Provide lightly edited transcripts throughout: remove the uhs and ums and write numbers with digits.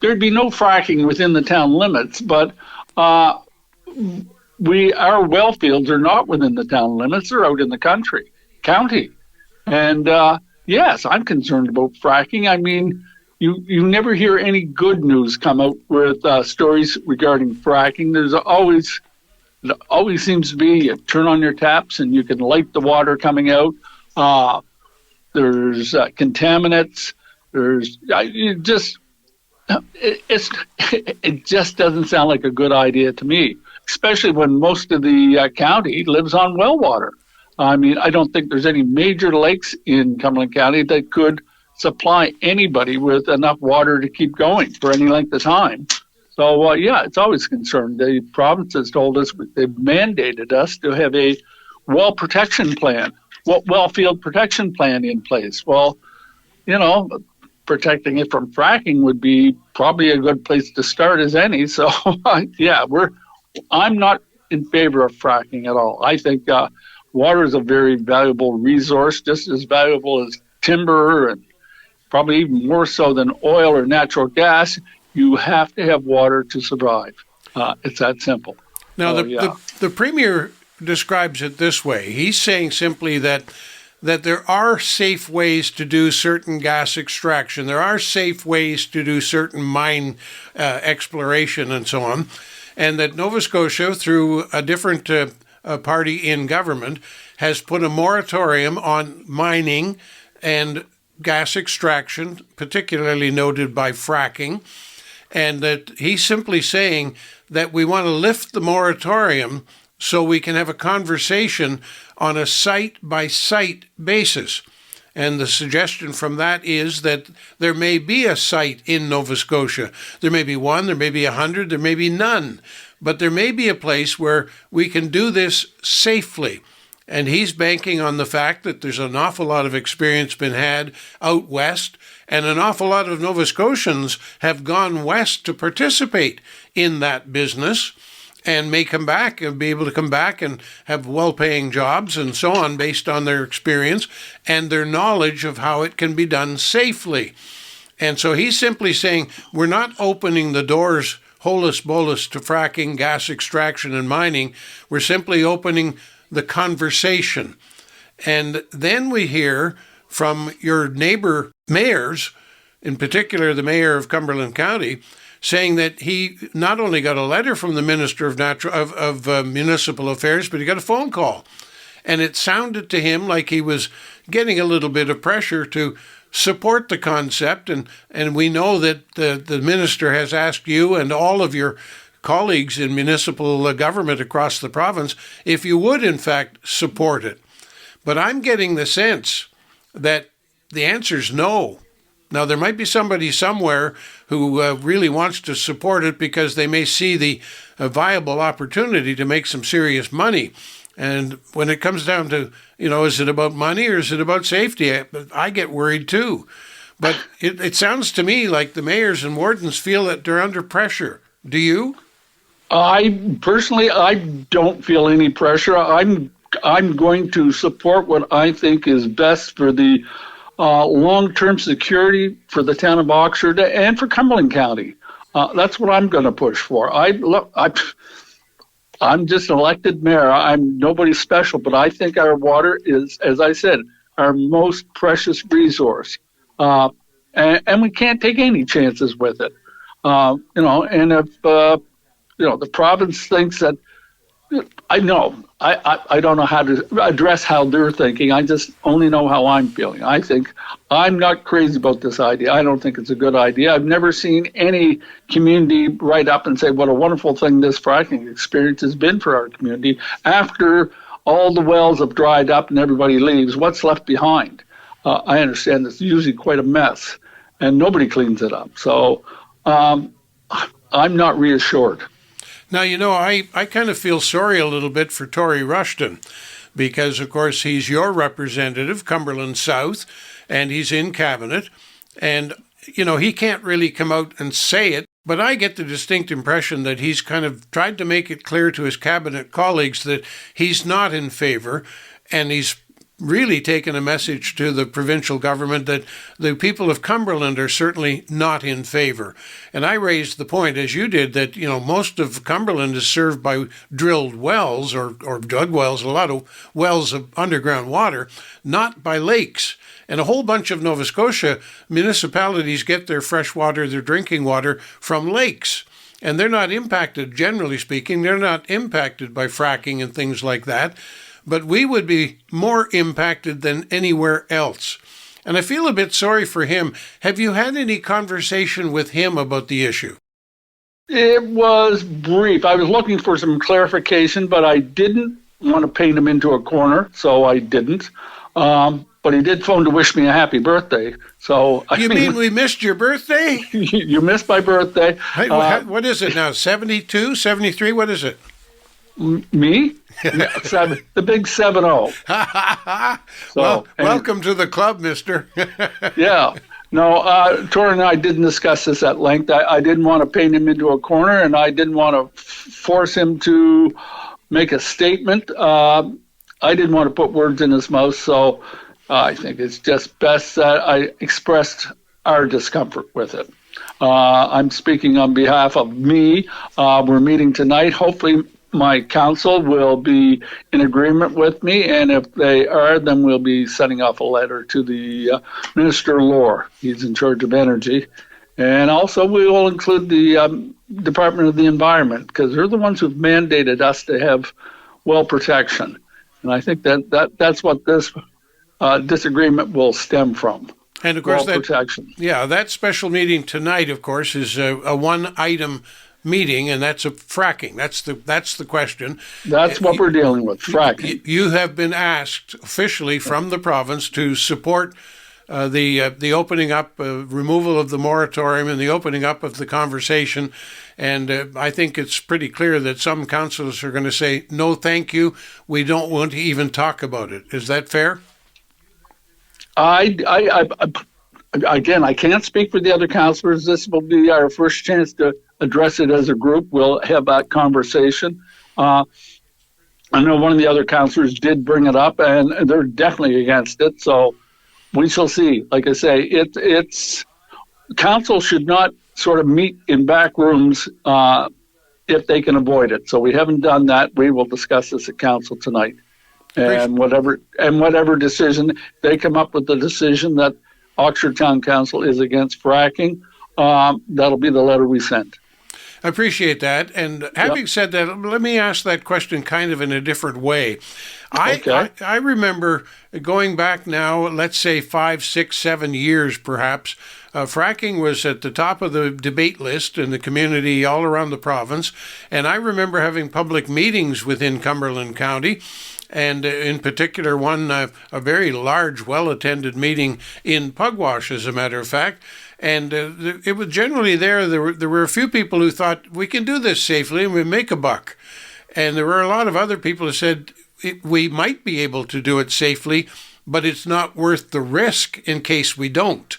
there'd be no fracking within the town limits, but uh, our well fields are not within the town limits; they're out in the county. And yes, I'm concerned about fracking. I mean, you never hear any good news come out with stories regarding fracking. It always seems to be you turn on your taps and you can light the water coming out. Uh, there's contaminants. There's it just it's it just doesn't sound like a good idea to me, especially when most of the county lives on well water. I mean, I don't think there's any major lakes in Cumberland County that could supply anybody with enough water to keep going for any length of time. So, yeah, it's always a concern. The province has told us they've mandated us to have a well protection plan, well field protection plan in place. Well, you know, protecting it from fracking would be probably a good place to start as any. So, yeah, I'm not in favor of fracking at all. I think water is a very valuable resource, just as valuable as timber and probably even more so than oil or natural gas. You have to have water to survive. It's that simple. Now, the Premier describes it this way. He's saying simply that there are safe ways to do certain gas extraction. There are safe ways to do certain mine exploration and so on. And that Nova Scotia, through a different party in government, has put a moratorium on mining and gas extraction, particularly noted by fracking, and that he's simply saying that we want to lift the moratorium so we can have a conversation on a site-by-site basis. And the suggestion from that is that there may be a site in Nova Scotia. There may be one, there may be 100, there may be none. But there may be a place where we can do this safely. And he's banking on the fact that there's an awful lot of experience been had out west, and an awful lot of Nova Scotians have gone west to participate in that business and may come back and be able to come back and have well-paying jobs and so on based on their experience and their knowledge of how it can be done safely. And so he's simply saying we're not opening the doors holus bolus to fracking, gas extraction, and mining. We're simply opening the conversation. And then we hear from your neighbor mayors, in particular the mayor of Cumberland County, saying that he not only got a letter from the Minister of Municipal Affairs, but he got a phone call. And it sounded to him like he was getting a little bit of pressure to support the concept. And we know that the minister has asked you and all of your colleagues in municipal government across the province if you would, in fact, support it. But I'm getting the sense that the answer is no. Now, there might be somebody somewhere who really wants to support it because they may see the viable opportunity to make some serious money. And when it comes down to, is it about money or is it about safety? I get worried too. But it sounds to me like the mayors and wardens feel that they're under pressure. Do you? I don't feel any pressure. I'm going to support what I think is best for the long-term security for the town of Oxford and for Cumberland County. That's what I'm going to push for. I'm just an elected mayor. I'm nobody special, but I think our water is, as I said, our most precious resource, and we can't take any chances with it. And if the province thinks that. I don't know how to address how they're thinking. I just only know how I'm feeling. I think I'm not crazy about this idea. I don't think it's a good idea. I've never seen any community write up and say what a wonderful thing this fracking experience has been for our community. After all the wells have dried up and everybody leaves, what's left behind? I understand it's usually quite a mess, and nobody cleans it up. So I'm not reassured. Now, I kind of feel sorry a little bit for Tory Rushton because, of course, he's your representative, Cumberland South, and he's in cabinet. And, he can't really come out and say it, but I get the distinct impression that he's kind of tried to make it clear to his cabinet colleagues that he's not in favor, and he's really taken a message to the provincial government that the people of Cumberland are certainly not in favor. And I raised the point, as you did, that, most of Cumberland is served by drilled wells or dug wells, a lot of wells of underground water, not by lakes. And a whole bunch of Nova Scotia municipalities get their fresh water, their drinking water, from lakes. And they're not impacted, generally speaking, they're not impacted by fracking and things like that. But we would be more impacted than anywhere else. And I feel a bit sorry for him. Have you had any conversation with him about the issue? It was brief. I was looking for some clarification, but I didn't want to paint him into a corner, so I didn't. But he did phone to wish me a happy birthday. So You mean we missed your birthday? You missed my birthday. Hey, what is it now, 72, 73? What is it? Me? Yeah, the big 7-0. Well, welcome to the club, mister. Yeah. No, Tori and I didn't discuss this at length. I didn't want to paint him into a corner, and I didn't want to force him to make a statement. I didn't want to put words in his mouth, so I think it's just best that I expressed our discomfort with it. I'm speaking on behalf of me. We're meeting tonight. Hopefully my council will be in agreement with me, and if they are, then we'll be sending off a letter to the Minister Lohr. He's in charge of energy. And also we will include the Department of the Environment, because they're the ones who've mandated us to have well protection. And I think that's what this disagreement will stem from. And of course, protection. That special meeting tonight, of course, is a one-item meeting, and that's a fracking. That's the question. That's what we're dealing with, fracking. You have been asked officially from the province to support the opening up, removal of the moratorium, and the opening up of the conversation. And I think it's pretty clear that some councillors are going to say, no, thank you. We don't want to even talk about it. Is that fair? Again, I can't speak for the other councillors. This will be our first chance to address it as a group. We'll have that conversation. I know one of the other councillors did bring it up, and they're definitely against it. So we shall see. Like I say, it's council should not sort of meet in back rooms if they can avoid it. So we haven't done that. We will discuss this at council tonight, and whatever decision they come up with, the decision that Oxford Town Council is against fracking, that'll be the letter we sent. I appreciate that. And having said that, let me ask that question kind of in a different way. I remember going back now, let's say 5, 6, 7 years perhaps, fracking was at the top of the debate list in the community all around the province. And I remember having public meetings within Cumberland County, and in particular one, a very large, well-attended meeting in Pugwash, as a matter of fact. And it was generally there were a few people who thought, we can do this safely and we make a buck. And there were a lot of other people who said, we might be able to do it safely, but it's not worth the risk in case we don't.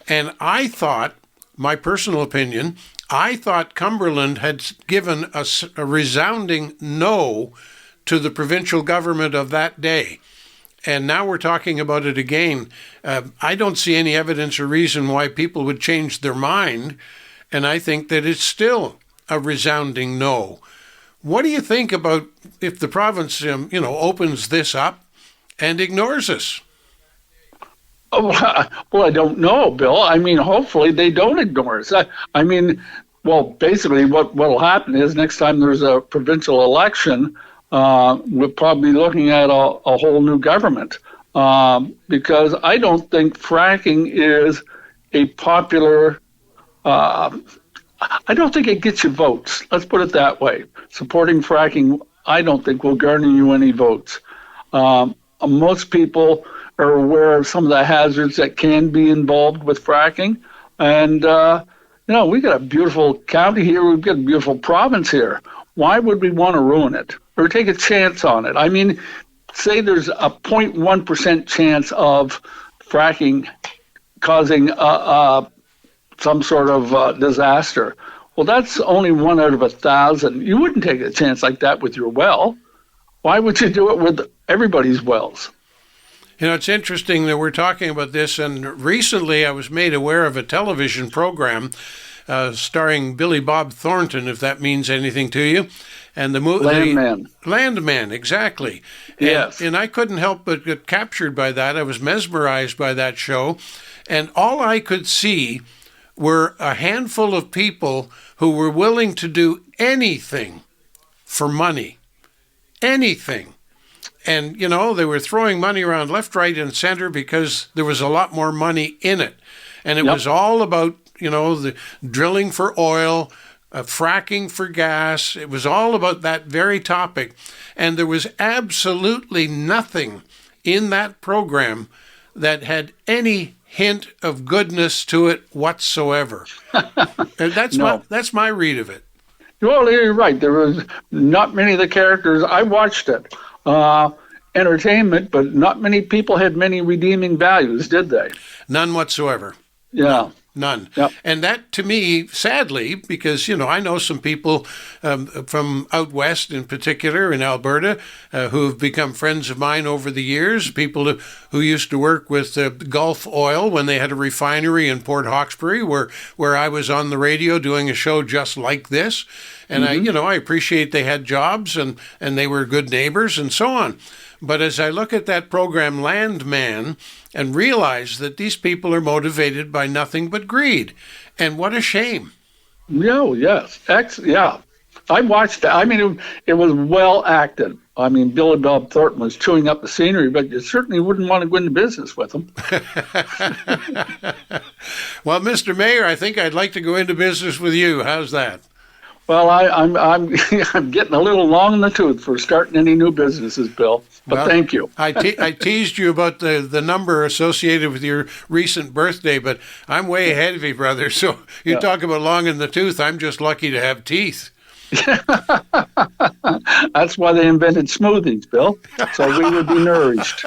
And I thought, my personal opinion, I thought Cumberland had given us a resounding no to the provincial government of that day. And now we're talking about it again. I don't see any evidence or reason why people would change their mind, and I think that it's still a resounding no. What do you think about if the province, opens this up and ignores us? Oh, well, I don't know, Bill. I mean, hopefully they don't ignore us. Basically what will happen is next time there's a provincial election, we're probably looking at a whole new government, because I don't think fracking is a popular. I don't think it gets you votes. Let's put it that way. Supporting fracking, I don't think will garner you any votes. Most people are aware of some of the hazards that can be involved with fracking, and we got a beautiful county here. We've got a beautiful province here. Why would we want to ruin it or take a chance on it? I mean, say there's a 0.1% chance of fracking causing some sort of disaster. Well, that's only 1 out of 1,000. You wouldn't take a chance like that with your well. Why would you do it with everybody's wells? You know, it's interesting that we're talking about this, and recently I was made aware of a television program starring Billy Bob Thornton, if that means anything to you. And the Landman. Landman, exactly. Yes. And I couldn't help but get captured by that. I was mesmerized by that show. And all I could see were a handful of people who were willing to do anything for money. Anything. And, you know, they were throwing money around left, right, and center because there was a lot more money in it. And it was all about, you know, the drilling for oil, fracking for gas. It was all about that very topic. And there was absolutely nothing in that program that had any hint of goodness to it whatsoever. And that's my read of it. Well, you're right. There was not many of the characters. I watched it. Entertainment, but not many people had many redeeming values, did they? None whatsoever. Yeah. None. Yep. And that, to me, sadly, because, you know, I know some people from out west in particular, in Alberta, who have become friends of mine over the years, people who used to work with Gulf Oil when they had a refinery in Port Hawkesbury, where I was on the radio doing a show just like this. And I appreciate they had jobs and they were good neighbors and so on. But as I look at that program, Landman, and realize that these people are motivated by nothing but greed. And what a shame. No, yes. Yeah. I watched it. I mean, it was well acted. I mean, Billy Bob Thornton was chewing up the scenery, but you certainly wouldn't want to go into business with him. Well, Mr. Mayor, I think I'd like to go into business with you. How's that? Well, I'm I'm getting a little long in the tooth for starting any new businesses, Bill. But thank you. I teased you about the number associated with your recent birthday, but I'm way ahead of you, brother. So you talk about long in the tooth. I'm just lucky to have teeth. That's why they invented smoothies, Bill, so we would be nourished.